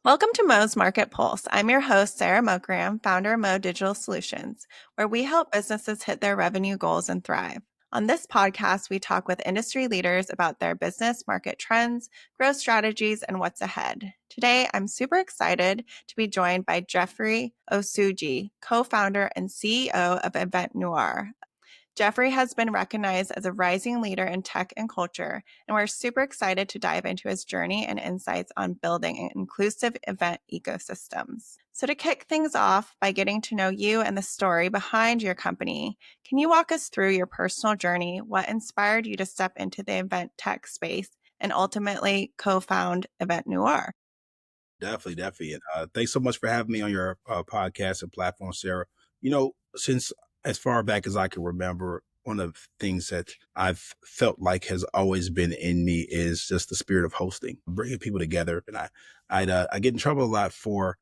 Welcome to Mo's Market Pulse. I'm your host, Sara Mokaram, founder of Mo Digital Solutions, where we help businesses hit their revenue goals and thrive. On this podcast, we talk with industry leaders about their business, market trends, growth strategies, and what's ahead. Today, I'm super excited to be joined by Jeffrey Osuji, co-founder and CEO of Eventnoire. Jeffrey has been recognized as a rising leader in tech and culture, and we're super excited to dive into his journey and insights on building inclusive event ecosystems. So to kick things off by getting to know you and the story behind your company, can you walk us through your personal journey, what inspired you to step into the event tech space, and ultimately co-found Eventnoire? Definitely. And thanks so much for having me on your podcast and platform, Sarah. Since as far back as I can remember, one of the things that I've felt like has always been in me is just the spirit of hosting, bringing people together. And I get in trouble a lot for,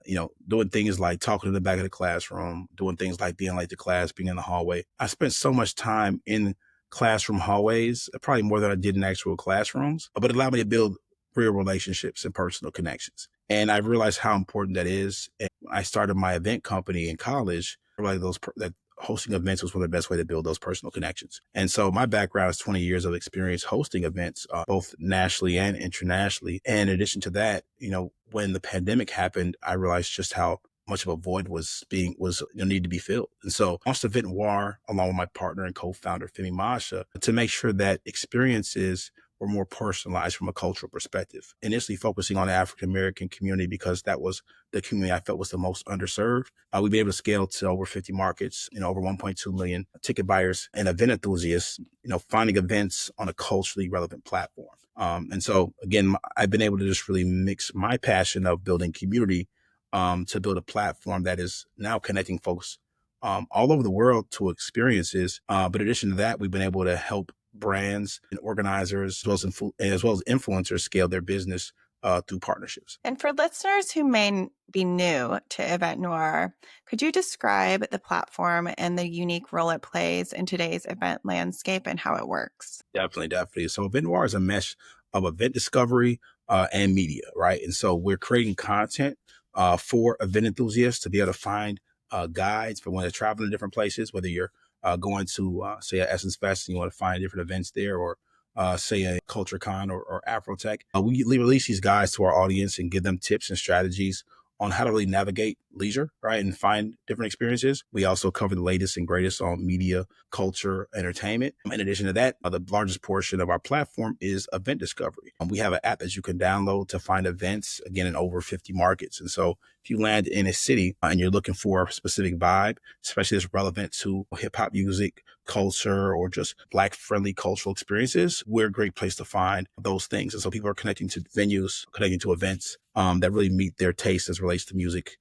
doing things like talking in the back of the classroom, doing things like being late to class, being in the hallway. I spent so much time in classroom hallways, probably more than I did in actual classrooms, but it allowed me to build real relationships and personal connections. And I realized how important that is. And when I started my event company in college, I realized that hosting events was one of the best way to build those personal connections. And so my background is 20 years of experience hosting events, both nationally and internationally. And in addition to that, when the pandemic happened, I realized just how much of a void need to be filled. And so I launched Eventnoire along with my partner and co-founder, Femi Masha, to make sure that experiences were more personalized from a cultural perspective. Initially focusing on the African-American community because that was the community I felt was the most underserved. We've been able to scale to over 50 markets, over 1.2 million ticket buyers and event enthusiasts, finding events on a culturally relevant platform. And so again, I've been able to just really mix my passion of building community to build a platform that is now connecting folks all over the world to experiences. But in addition to that, we've been able to help brands and organizers as well as influencers scale their business through partnerships. And for listeners who may be new to Eventnoire, could you describe the platform and the unique role it plays in today's event landscape and how it works? Definitely. So Eventnoire is a mesh of event discovery and media, right? And so we're creating content for event enthusiasts to be able to find guides for when they're traveling to different places, whether you're going to, say, a Essence Fest and you want to find different events there, or say a Culture Con or Afrotech. We release these guides to our audience and give them tips and strategies on how to really navigate leisure, right, and find different experiences. We also cover the latest and greatest on media, culture, entertainment. In addition to that, the largest portion of our platform is event discovery. We have an app that you can download to find events, again, in over 50 markets. And so if you land in a city and you're looking for a specific vibe, especially that's relevant to hip hop music, culture, or just Black friendly cultural experiences, we're a great place to find those things. And so people are connecting to venues, connecting to events that really meet their taste as relates to music,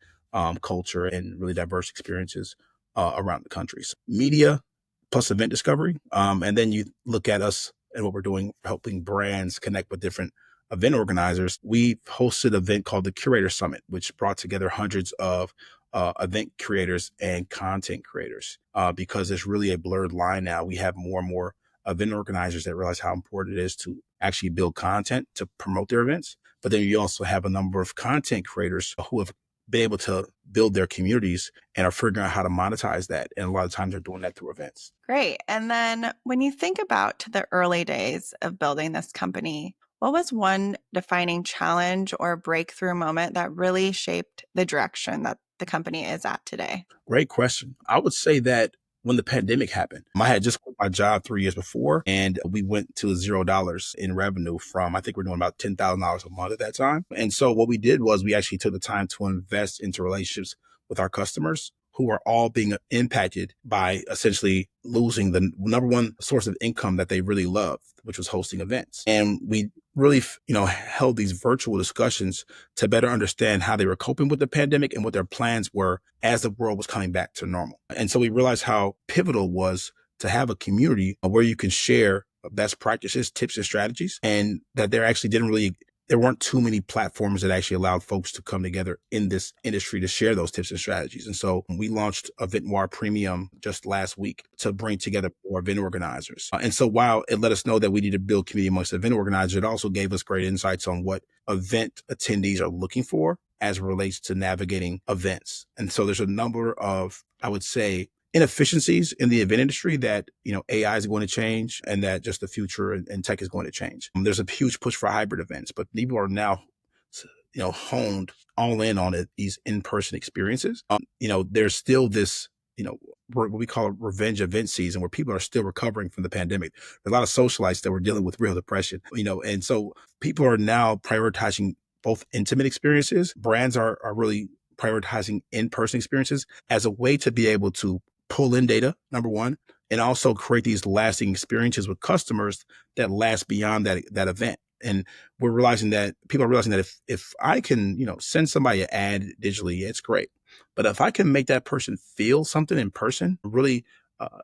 culture, and really diverse experiences around the country. So media plus event discovery. And then you look at us and what we're doing, helping brands connect with different event organizers. We hosted an event called the Curator Summit, which brought together hundreds of event creators and content creators because there's really a blurred line now. We have more and more event organizers that realize how important it is to actually build content to promote their events. But then you also have a number of content creators who have been able to build their communities and are figuring out how to monetize that. And a lot of times they're doing that through events. Great. And then when you think about to the early days of building this company, what was one defining challenge or breakthrough moment that really shaped the direction that the company is at today? Great question. I would say that when the pandemic happened, I had just quit my job 3 years before, and we went to $0 in revenue from, I think we're doing about $10,000 a month at that time. And so what we did was we actually took the time to invest into relationships with our customers who are all being impacted by essentially losing the number one source of income that they really loved, which was hosting events. And we really, held these virtual discussions to better understand how they were coping with the pandemic and what their plans were as the world was coming back to normal. And so we realized how pivotal was to have a community where you can share best practices, tips, and strategies, and that there weren't too many platforms that actually allowed folks to come together in this industry to share those tips and strategies. And so we launched Eventnoire Premium just last week to bring together more event organizers. And so while it let us know that we need to build community amongst event organizers, it also gave us great insights on what event attendees are looking for as it relates to navigating events. And so there's a number of, I would say, inefficiencies in the event industry that, AI is going to change, and that just the future and tech is going to change. There's a huge push for hybrid events, but people are now, honed all in on it, these in-person experiences. There's still this, what we call a revenge event season, where people are still recovering from the pandemic. There's a lot of socialites that were dealing with real depression, and so people are now prioritizing both intimate experiences. Brands are really prioritizing in-person experiences as a way to be able to pull in data, number one, and also create these lasting experiences with customers that last beyond that event. And people are realizing that if I can, send somebody an ad digitally, it's great. But if I can make that person feel something in person, really,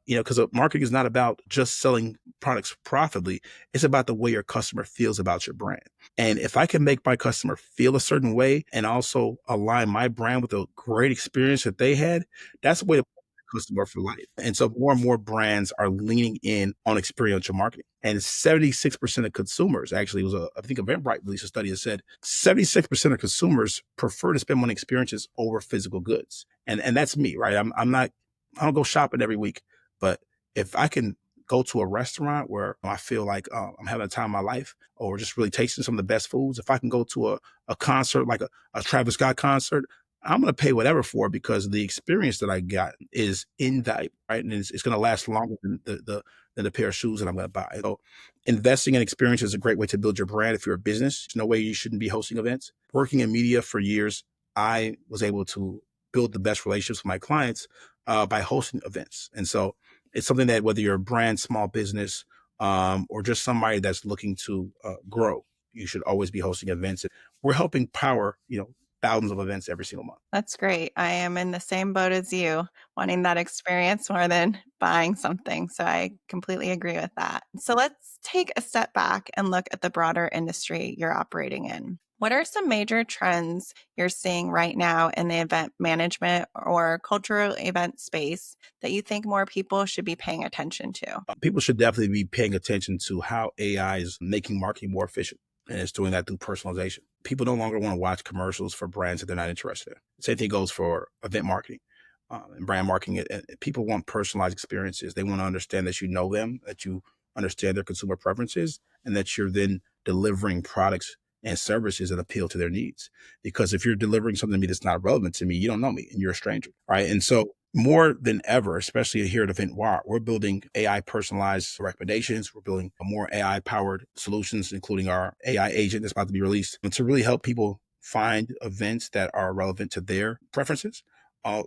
because marketing is not about just selling products profitably. It's about the way your customer feels about your brand. And if I can make my customer feel a certain way and also align my brand with a great experience that they had, that's a way to customer for life. And so more and more brands are leaning in on experiential marketing. And 76% of consumers, actually, I think Eventbrite released a study that said 76% of consumers prefer to spend money on experiences over physical goods. And that's me, right? I don't go shopping every week, but if I can go to a restaurant where I feel like I'm having a time of my life, or just really tasting some of the best foods, if I can go to a concert, like a Travis Scott concert, I'm going to pay whatever for it, because the experience that I got is invaluable, right? And it's going to last longer than the pair of shoes that I'm going to buy. So investing in experience is a great way to build your brand. If you're a business, there's no way you shouldn't be hosting events. Working in media for years, I was able to build the best relationships with my clients by hosting events. And so it's something that, whether you're a brand, small business, or just somebody that's looking to grow, you should always be hosting events. We're helping power, thousands of events every single month. That's great. I am in the same boat as you, wanting that experience more than buying something. So I completely agree with that. So let's take a step back and look at the broader industry you're operating in. What are some major trends you're seeing right now in the event management or cultural event space that you think more people should be paying attention to? People should definitely be paying attention to how AI is making marketing more efficient. And it's doing that through personalization. People no longer want to watch commercials for brands that they're not interested in. Same thing goes for event marketing and brand marketing. People want personalized experiences. They want to understand that you know them, that you understand their consumer preferences, and that you're then delivering products and services that appeal to their needs. Because if you're delivering something to me that's not relevant to me, you don't know me and you're a stranger, right? And so more than ever, especially here at Eventnoire, we're building AI personalized recommendations. We're building more AI powered solutions, including our AI agent that's about to be released, and to really help people find events that are relevant to their preferences,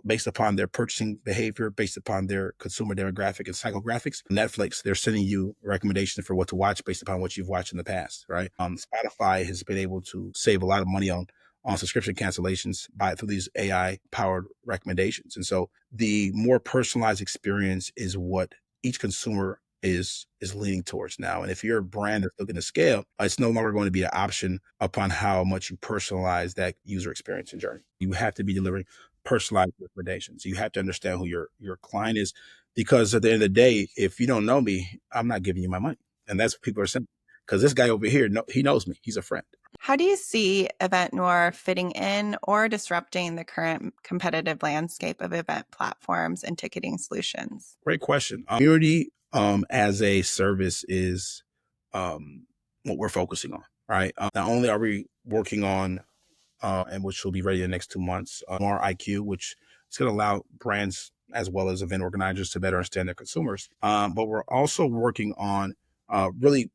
based upon their purchasing behavior, based upon their consumer demographic and psychographics. Netflix, they're sending you recommendations for what to watch based upon what you've watched in the past, right? Spotify has been able to save a lot of money on subscription cancellations through these AI powered recommendations. And so the more personalized experience is what each consumer is leaning towards now. And if you're a brand that's looking to scale, it's no longer going to be an option upon how much you personalize that user experience and journey. You have to be delivering personalized recommendations. You have to understand who your client is, because at the end of the day, if you don't know me, I'm not giving you my money. And that's what people are saying. Because this guy over here, he knows me. He's a friend. How do you see Eventnoire fitting in or disrupting the current competitive landscape of event platforms and ticketing solutions? Great question. Community as a service is what we're focusing on, right? Not only are we working on, and which will be ready in the next 2 months, more IQ, which is going to allow brands as well as event organizers to better understand their consumers. But we're also working on really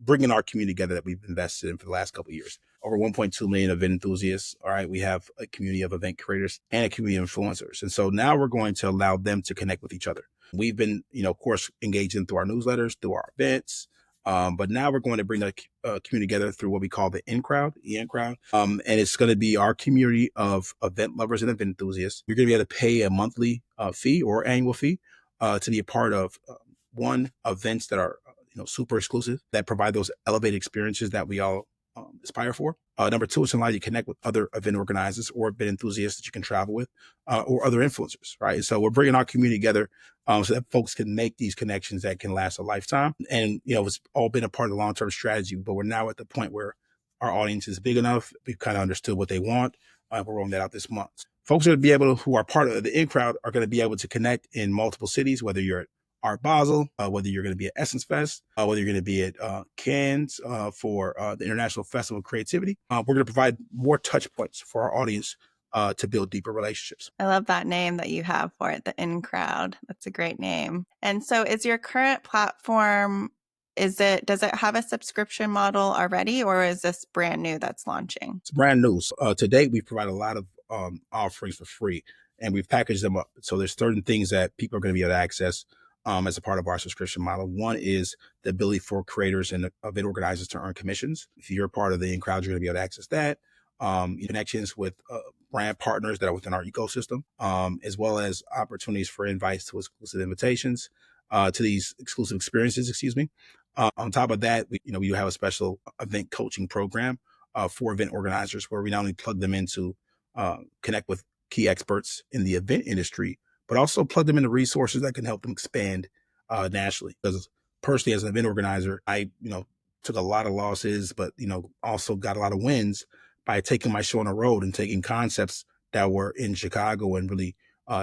bringing our community together that we've invested in for the last couple of years. Over 1.2 million event enthusiasts. All right. We have a community of event creators and a community of influencers. And so now we're going to allow them to connect with each other. We've been, of course, engaging through our newsletters, through our events. But now we're going to bring the community together through what we call the in crowd, and it's going to be our community of event lovers and event enthusiasts. You're going to be able to pay a monthly fee or annual fee to be a part of events that are super exclusive, that provide those elevated experiences that we all aspire for. Number two, it's allow you to connect with other event organizers or event enthusiasts that you can travel with, or other influencers, right? And so we're bringing our community together so that folks can make these connections that can last a lifetime. And, it's all been a part of the long-term strategy, but we're now at the point where our audience is big enough. We've kind of understood what they want. We're rolling that out this month. Folks are going to be able to, who are part of the in crowd, are going to be able to connect in multiple cities, whether you're at Art Basel, whether you're going to be at Essence Fest, whether you're going to be at Cannes for the International Festival of Creativity. We're going to provide more touch points for our audience to build deeper relationships. I love that name that you have for it, the In Crowd. That's a great name. And so is your current platform, does it have a subscription model already, or is this brand new that's launching? It's brand new. So, to date, we've provided a lot of offerings for free, and we've packaged them up. So there's certain things that people are going to be able to access as a part of our subscription model. One is the ability for creators and event organizers to earn commissions. If you're part of the in crowd, you're going to be able to access that. Connections with brand partners that are within our ecosystem, as well as opportunities for invites to exclusive invitations to these exclusive experiences. Excuse me. On top of that, we do have a special event coaching program for event organizers, where we not only plug them into connect with key experts in the event industry, but also plug them into resources that can help them expand nationally. Because personally, as an event organizer, I took a lot of losses, but also got a lot of wins by taking my show on the road and taking concepts that were in Chicago and really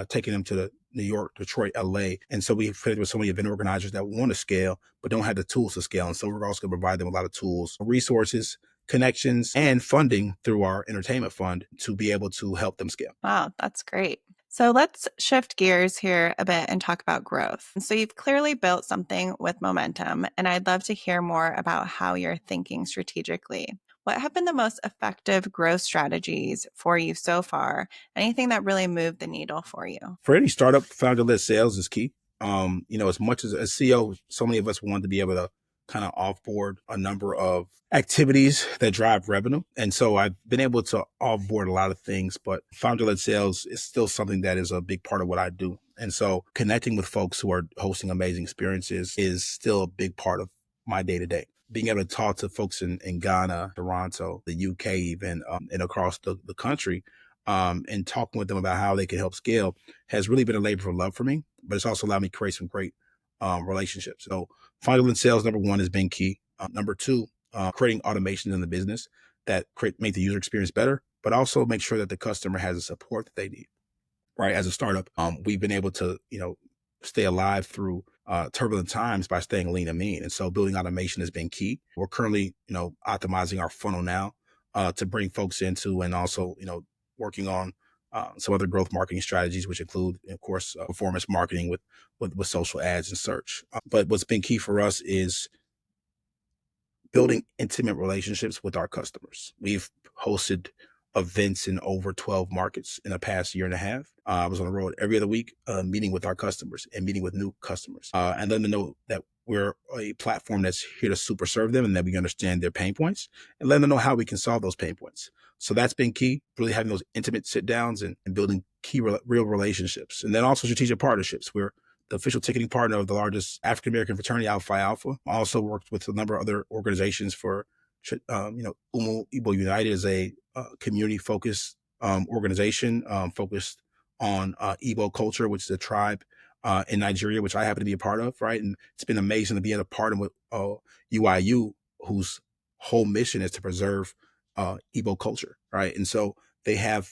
taking them to the New York, Detroit, LA. And so we've played with so many event organizers that want to scale, but don't have the tools to scale. And so we're also going to provide them a lot of tools, resources, connections, and funding through our entertainment fund to be able to help them scale. Wow, that's great. So let's shift gears here a bit and talk about growth. So you've clearly built something with momentum, and I'd love to hear more about how you're thinking strategically. What have been the most effective growth strategies for you so far? Anything that really moved the needle for you? For any startup, founder-led sales is key. As much as a CEO, so many of us want to be able to kind of offboard a number of activities that drive revenue. And so I've been able to offboard a lot of things, but founder-led sales is still something that is a big part of what I do. And so connecting with folks who are hosting amazing experiences is still a big part of my day-to-day. Being able to talk to folks in Ghana, Toronto, the UK, even, and across the country, and talking with them about how they can help scale has really been a labor of love for me, but it's also allowed me to create some great relationships. So finding sales, number one, has been key. Number two, creating automations in the business that make the user experience better, but also make sure that the customer has the support that they need. Right. As a startup, we've been able to, stay alive through turbulent times by staying lean and mean. And so building automation has been key. We're currently, optimizing our funnel now to bring folks into, and also, working on some other growth marketing strategies, which include, of course, performance marketing with social ads and search. But what's been key for us is building intimate relationships with our customers. We've hosted events in over 12 markets in the past year and a half. I was on the road every other week, meeting with our customers and meeting with new customers, and letting them know that we're a platform that's here to super serve them and that we understand their pain points, and letting them know how we can solve those pain points. So that's been key, really having those intimate sit downs and building key real relationships. And then also strategic partnerships. We're the official ticketing partner of the largest African American fraternity, Alpha Phi Alpha. I also worked with a number of other organizations for, Umu Igbo United is a community-focused organization focused on Igbo culture, which is a tribe in Nigeria, which I happen to be a part of, right? And it's been amazing to be able to partner with UIU, whose whole mission is to preserve Igbo culture, right? And so they have,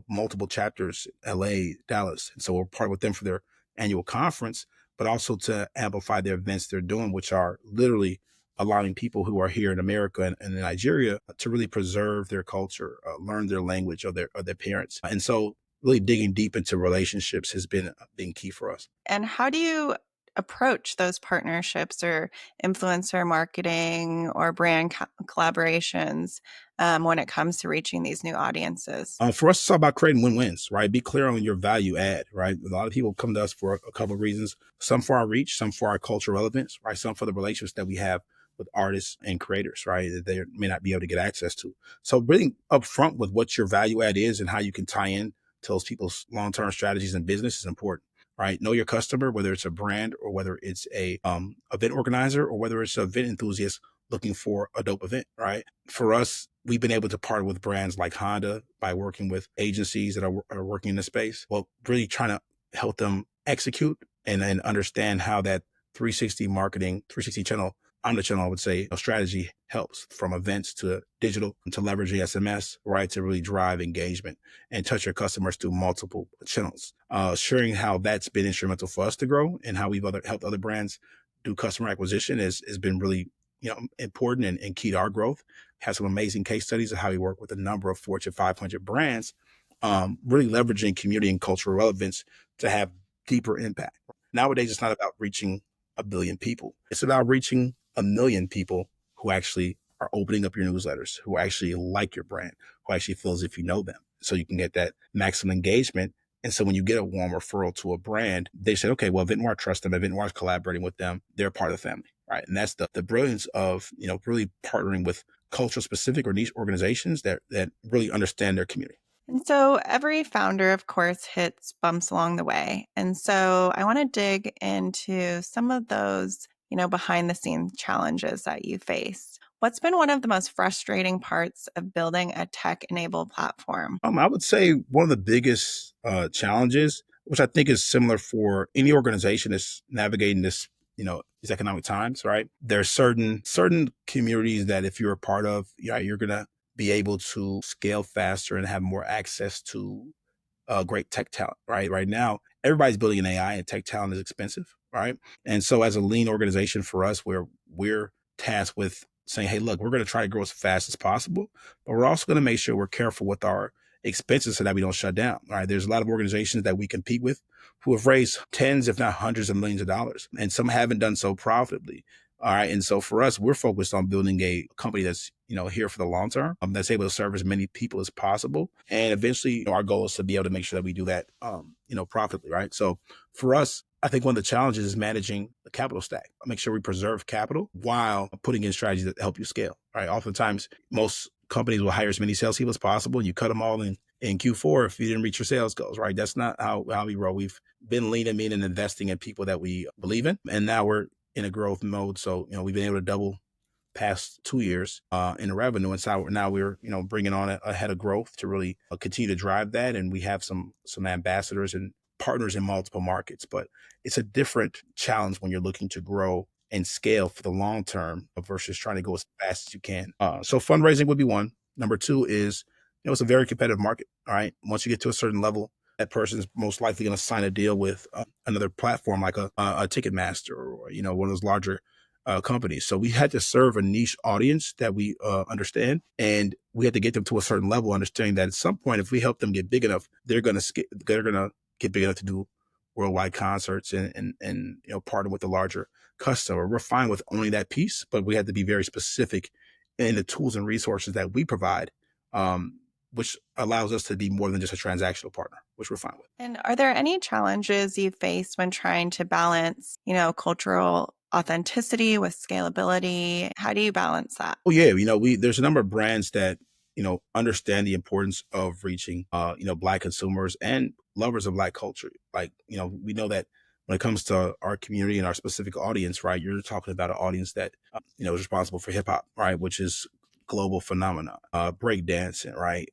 multiple chapters, LA, Dallas. And so we're part with them for their annual conference, but also to amplify their events they're doing, which are literally allowing people who are here in America and in Nigeria to really preserve their culture, learn their language of their parents. And so really digging deep into relationships has been key for us. And how do you approach those partnerships or influencer marketing or brand collaborations when it comes to reaching these new audiences? For us, it's all about creating win-wins, right? Be clear on your value add, right? A lot of people come to us for a couple of reasons. Some for our reach, some for our cultural relevance, right? Some for the relationships that we have with artists and creators, right? That they may not be able to get access to. So being upfront with what your value add is and how you can tie in to those people's long-term strategies and business is important, right? Know your customer, whether it's a brand or whether it's a event organizer or whether it's an event enthusiast looking for a dope event, right? For us, we've been able to partner with brands like Honda by working with agencies that are working in the space. Well, really trying to help them execute and understand how that 360 marketing, 360 channel omnichannel, I would say, strategy helps, from events to digital to leveraging SMS, right, to really drive engagement and touch your customers through multiple channels. Sharing how that's been instrumental for us to grow and how we've helped other brands do customer acquisition has been really important and key to our growth. Has some amazing case studies of how we work with a number of Fortune 500 brands, really leveraging community and cultural relevance to have deeper impact. Nowadays, it's not about reaching a billion people. It's about reaching a million people who actually are opening up your newsletters, who actually like your brand, who actually feel as if you know them. So you can get that maximum engagement. And so when you get a warm referral to a brand, they say, okay, well, Eventnoire trusts them. Eventnoire is collaborating with them. They're part of the family, right? And that's the brilliance of, really partnering with cultural specific or niche organizations that really understand their community. And so every founder, of course, hits bumps along the way. And so I want to dig into some of those, behind the scenes challenges that you face. What's been one of the most frustrating parts of building a tech enabled platform? I would say one of the biggest challenges, which I think is similar for any organization that's navigating this, these economic times, right? There's certain communities that if you're a part of, you're gonna be able to scale faster and have more access to great tech talent, right? Right now, everybody's building an AI and tech talent is expensive, right? And so as a lean organization for us, where we're tasked with saying, hey, look, we're going to try to grow as fast as possible, but we're also going to make sure we're careful with our expenses so that we don't shut down, right? There's a lot of organizations that we compete with who have raised tens, if not hundreds of millions of dollars, and some haven't done so profitably. All right. And so for us, we're focused on building a company that's, here for the long term, that's able to serve as many people as possible. And eventually, our goal is to be able to make sure that we do that, profitably. Right. So for us, I think one of the challenges is managing the capital stack. Make sure we preserve capital while putting in strategies that help you scale. Right. Oftentimes, most companies will hire as many salespeople as possible, and you cut them all in Q4 if you didn't reach your sales goals. Right. That's not how we roll. We've been lean and mean and investing in people that we believe in. And now we're in a growth mode. So, we've been able to double past 2 years in revenue. And so now we're, bringing on a head of growth to really continue to drive that. And we have some ambassadors and partners in multiple markets, but it's a different challenge when you're looking to grow and scale for the long term versus trying to go as fast as you can. So fundraising would be one. Number two is, it's a very competitive market. All right. Once you get to a certain level, that person's most likely going to sign a deal with another platform like a Ticketmaster or, one of those larger companies. So we had to serve a niche audience that we understand, and we had to get them to a certain level, understanding that at some point, if we help them get big enough, they're going to get big enough to do worldwide concerts and partner with a larger customer. We're fine with only that piece, but we had to be very specific in the tools and resources that we provide, which allows us to be more than just a transactional partner, which we're fine with. And are there any challenges you face when trying to balance, cultural authenticity with scalability? How do you balance that? Oh yeah, there's a number of brands that understand the importance of reaching Black consumers and lovers of Black culture. Like we know that when it comes to our community and our specific audience, right? You're talking about an audience that is responsible for hip hop, right? Which is global phenomenon, break dancing, right?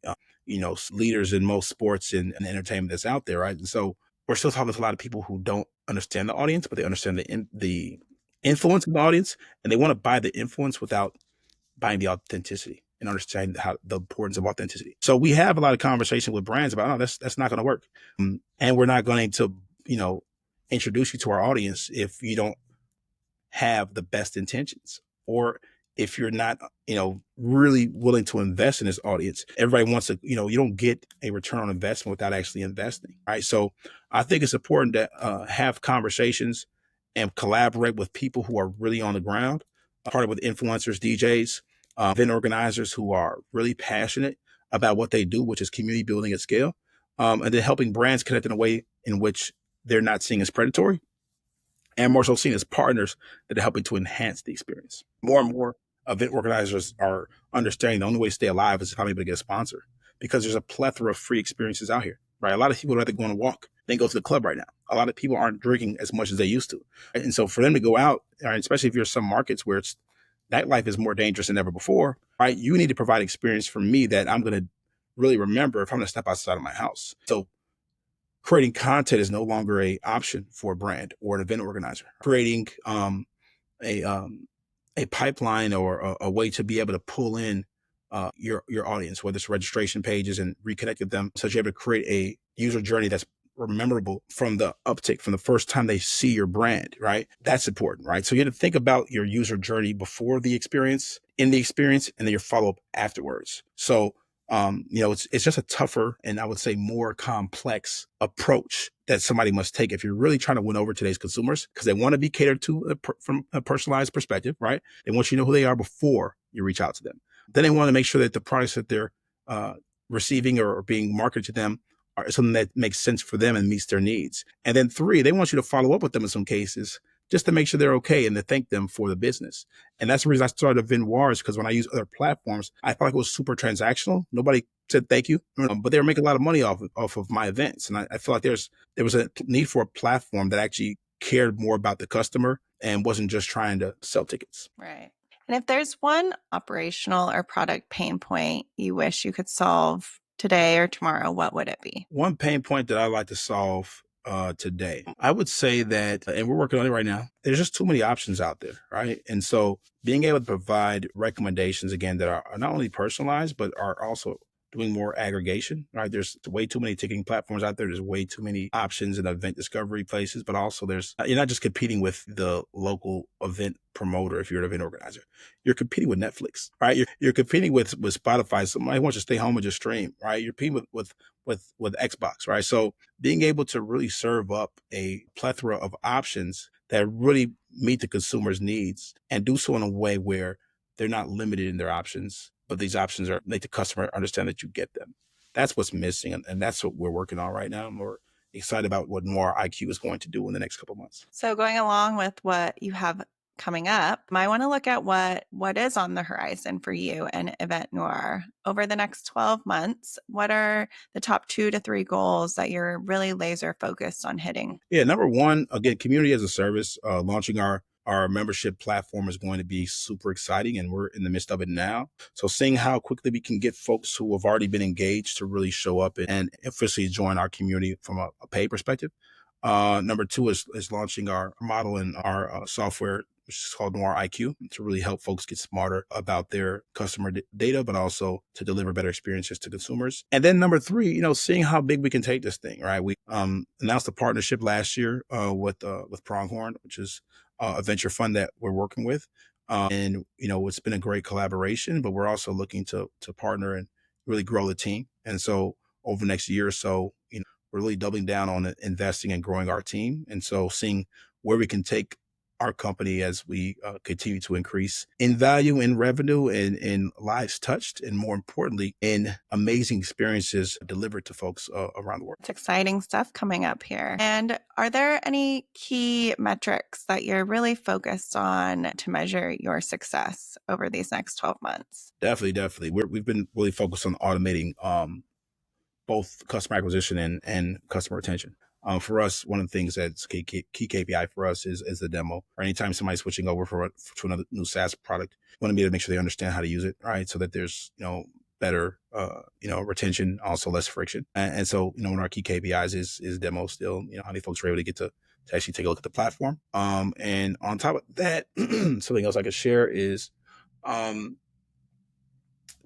Leaders in most sports and entertainment that's out there, right? And so we're still talking to a lot of people who don't understand the audience, but they understand the influence of the audience, and they want to buy the influence without buying the authenticity and understanding how the importance of authenticity. So we have a lot of conversation with brands about, oh, that's not going to work, and we're not going to introduce you to our audience if you don't have the best intentions, or if you're not, really willing to invest in this audience. Everybody wants to, you don't get a return on investment without actually investing. Right. So I think it's important to have conversations and collaborate with people who are really on the ground, partner with influencers, DJs, event organizers who are really passionate about what they do, which is community building at scale, and then helping brands connect in a way in which they're not seen as predatory, and more so seen as partners that are helping to enhance the experience. More and more event organizers are understanding the only way to stay alive is if I'm able to get a sponsor, because there's a plethora of free experiences out here, right? A lot of people would rather go on a walk than go to the club right now. A lot of people aren't drinking as much as they used to. And so for them to go out, right, especially if you're in some markets where nightlife is more dangerous than ever before, right? You need to provide experience for me that I'm going to really remember if I'm going to step outside of my house. So creating content is no longer a option for a brand or an event organizer. Creating a a pipeline or a way to be able to pull in your audience, whether it's registration pages, and reconnect with them, so you're able to create a user journey that's memorable from the uptick, from the first time they see your brand, right? That's important, right? So you have to think about your user journey before the experience, in the experience, and then your follow-up afterwards. So it's just a tougher, and I would say more complex approach that somebody must take if you're really trying to win over today's consumers, because they want to be catered to from a personalized perspective, right? They want you to know who they are before you reach out to them. Then they want to make sure that the products that they're receiving or being marketed to them are something that makes sense for them and meets their needs. And then 3, they want you to follow up with them in some cases, just to make sure they're okay and to thank them for the business. And that's the reason I started Eventnoire, is because when I use other platforms, I felt like it was super transactional. Nobody said thank you, but they were making a lot of money off of my events. And I feel like there was a need for a platform that actually cared more about the customer and wasn't just trying to sell tickets. Right. And if there's one operational or product pain point you wish you could solve today or tomorrow, what would it be? One pain point that I'd like to solve today, I would say that, and we're working on it right now, there's just too many options out there, right? And so being able to provide recommendations, again, that are not only personalized, but are also doing more aggregation, right? There's way too many ticketing platforms out there. There's way too many options and event discovery places, but also you're not just competing with the local event promoter. If you're an event organizer, you're competing with Netflix, right? You're competing with Spotify. Somebody wants to stay home and just stream, right? You're competing with Xbox, right? So being able to really serve up a plethora of options that really meet the consumer's needs, and do so in a way where they're not limited in their options, but these options make the customer understand that you get them. That's what's missing. And that's what we're working on right now. And we're excited about what Noir IQ is going to do in the next couple of months. So going along with what you have coming up, I want to look at what is on the horizon for you and Eventnoire over the next 12 months. What are the top 2 to 3 goals that you're really laser focused on hitting? Yeah, number one, again, community as a service. Launching our membership platform is going to be super exciting, and we're in the midst of it now. So seeing how quickly we can get folks who have already been engaged to really show up and officially join our community from a pay perspective. Number 2 is launching our model and our software, which is called Noir IQ, to really help folks get smarter about their customer data, but also to deliver better experiences to consumers. And then number 3, seeing how big we can take this thing, right? We announced a partnership last year with Pronghorn, which is a venture fund that we're working with. And it's been a great collaboration, but we're also looking to partner and really grow the team. And so over the next year or so, we're really doubling down on investing and growing our team. And so seeing where we can take our company as we continue to increase in value, in revenue, and in lives touched, and more importantly, in amazing experiences delivered to folks around the world. It's exciting stuff coming up here. And are there any key metrics that you're really focused on to measure your success over these next 12 months? Definitely. We've been really focused on automating both customer acquisition and customer retention. For us, one of the things that's key KPI for us is the demo. Or anytime somebody's switching over to another new SaaS product, we want to be able to make sure they understand how to use it, right? So that there's better retention, also less friction. And so one of our key KPIs is demo still. How many folks are able to get to actually take a look at the platform. And on top of that, something else I could share is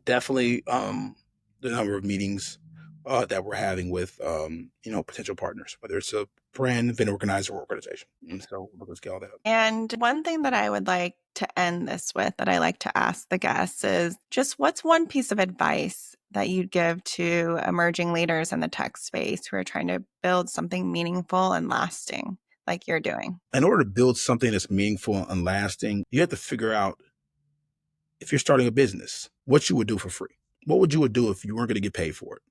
definitely the number of meetings that we're having with potential partners, whether it's a brand, event organizer, or organization. And so we're going to scale that up. And one thing that I would like to end this with, that I like to ask the guests, is just what's one piece of advice that you'd give to emerging leaders in the tech space who are trying to build something meaningful and lasting like you're doing? In order to build something that's meaningful and lasting, you have to figure out, if you're starting a business, what you would do for free. What would you do if you weren't going to get paid for it?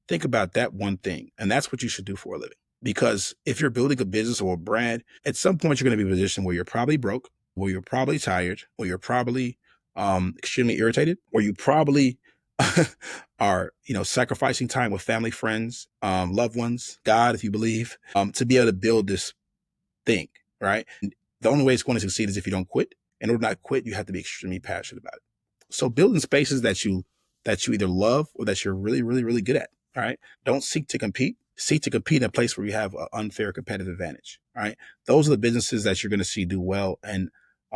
Think about that one thing. And that's what you should do for a living. Because if you're building a business or a brand, at some point you're going to be in a position where you're probably broke, where you're probably tired, where you're probably extremely irritated, where you probably are, sacrificing time with family, friends, loved ones, God, if you believe, to be able to build this thing, right? And the only way it's going to succeed is if you don't quit. In order to not quit, you have to be extremely passionate about it. So building spaces that you either love or that you're really, really, really good at. All right. Don't seek to compete. Seek to compete in a place where you have an unfair competitive advantage. All right. Those are the businesses that you're going to see do well. And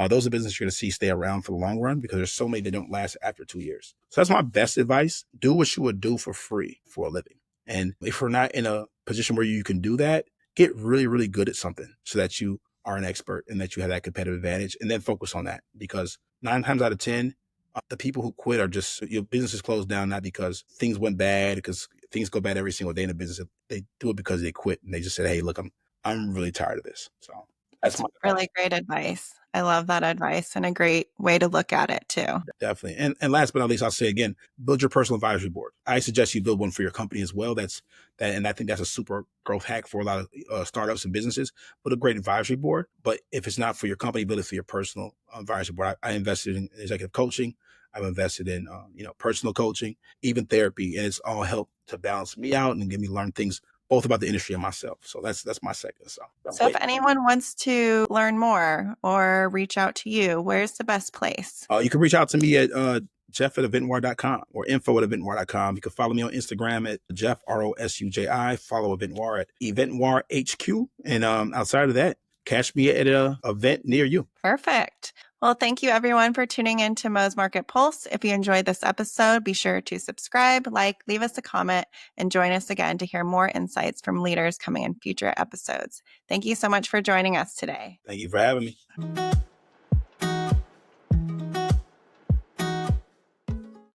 those are businesses you're going to see stay around for the long run because there's so many that don't last after 2 years. So that's my best advice. Do what you would do for free for a living. And if we're not in a position where you can do that, get really, really good at something so that you are an expert and that you have that competitive advantage, and then focus on that. Because 9 times out of 10, the people who quit are just, your business is closed down not because things went bad, because things go bad every single day in the business. They do it because they quit and they just said, hey, look, I'm really tired of this. So that's That's my advice. really great advice. I love that advice and a great way to look at it too. Definitely. And last but not least, I'll say again, build your personal advisory board. I suggest you build one for your company as well. And I think that's a super growth hack for a lot of startups and businesses. Build a great advisory board. But if it's not for your company, build it for your personal advisory board. I invested in executive coaching. I've invested in personal coaching, even therapy, and it's all helped to balance me out and get me learn things both about the industry and myself. So that's my second. So if anyone wants to learn more or reach out to you, where's the best place? You can reach out to me at jeff@eventnoire.com or info@eventnoire.com. You can follow me on Instagram at Jeff ROSUJI. Follow Eventnoire at Eventnoire HQ. And outside of that, catch me at an event near you. Perfect. Well, thank you everyone for tuning in to Mo's Market Pulse. If you enjoyed this episode, be sure to subscribe, leave us a comment, and join us again to hear more insights from leaders coming in future episodes. Thank you so much for joining us today. Thank you for having me.